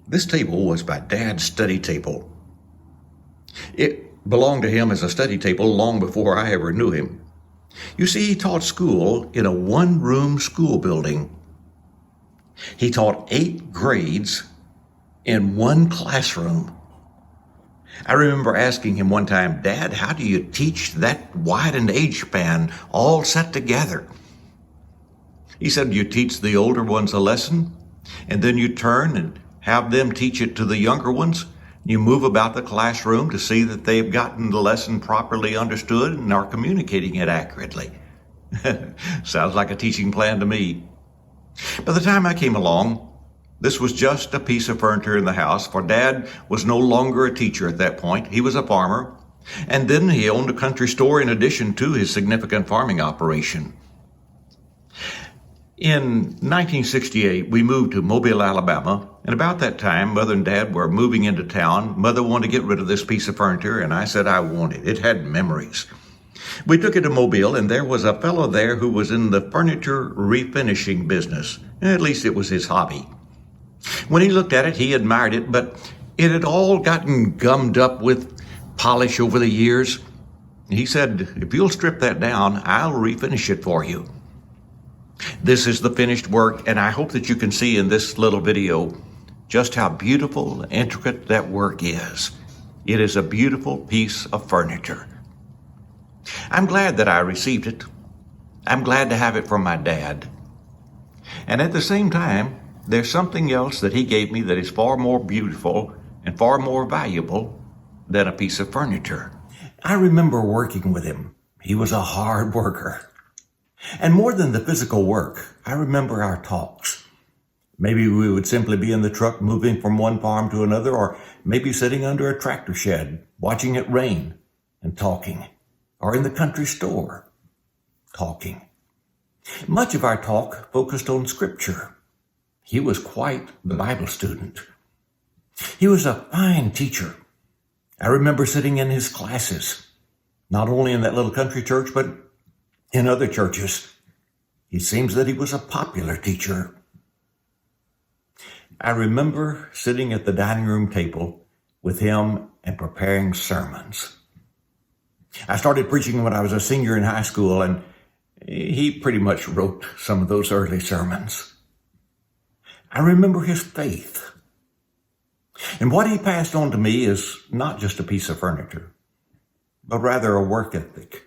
This table was my dad's study table. It belonged to him as a study table long before I ever knew him. You see, he taught school in a one-room school building. He taught 8 grades in one classroom. I remember asking him one time, "Dad, how do you teach that widened age span all set together?" He said, "You teach the older ones a lesson, and then you turn and have them teach it to the younger ones. You move about the classroom to see that they've gotten the lesson properly understood and are communicating it accurately." Sounds like a teaching plan to me. By the time I came along, this was just a piece of furniture in the house, for Dad was no longer a teacher at that point. He was a farmer, and then he owned a country store in addition to his significant farming operation. In 1968, we moved to Mobile, Alabama, and about that time, Mother and Dad were moving into town. Mother wanted to get rid of this piece of furniture, and I said I wanted it. It had memories. We took it to Mobile, and there was a fellow there who was in the furniture refinishing business. At least it was his hobby. When he looked at it, he admired it, but it had all gotten gummed up with polish over the years. He said, "If you'll strip that down, I'll refinish it for you." This is the finished work, and I hope that you can see in this little video just how beautiful and intricate that work is. It is a beautiful piece of furniture. I'm glad that I received it. I'm glad to have it from my dad. And at the same time, there's something else that he gave me that is far more beautiful and far more valuable than a piece of furniture. I remember working with him. He was a hard worker. And more than the physical work, I remember our talks. Maybe we would simply be in the truck moving from one farm to another, or maybe sitting under a tractor shed, watching it rain and talking, or in the country store, talking. Much of our talk focused on Scripture. He was quite the Bible student. He was a fine teacher. I remember sitting in his classes, not only in that little country church, but in other churches. It seems that he was a popular teacher. I remember sitting at the dining room table with him and preparing sermons. I started preaching when I was a senior in high school, and he pretty much wrote some of those early sermons. I remember his faith. And what he passed on to me is not just a piece of furniture, but rather a work ethic,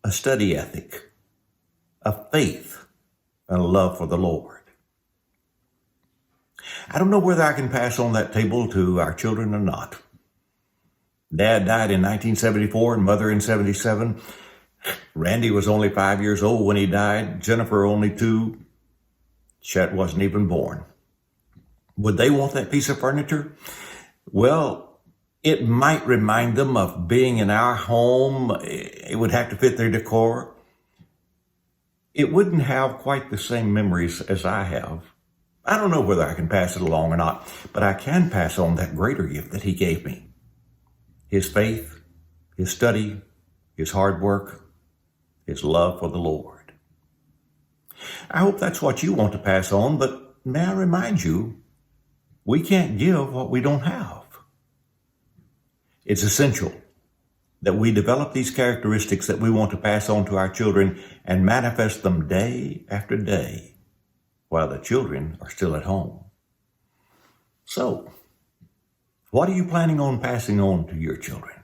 a study ethic, a faith, and a love for the Lord. I don't know whether I can pass on that table to our children or not. Dad died in 1974 and Mother in 77. Randy was only 5 years old when he died. Jennifer only 2. Chet wasn't even born. Would they want that piece of furniture? Well, it might remind them of being in our home. It would have to fit their decor. It wouldn't have quite the same memories as I have. I don't know whether I can pass it along or not, but I can pass on that greater gift that he gave me. His faith, his study, his hard work, his love for the Lord. I hope that's what you want to pass on, but may I remind you, we can't give what we don't have. It's essential that we develop these characteristics that we want to pass on to our children and manifest them day after day while the children are still at home. So, what are you planning on passing on to your children?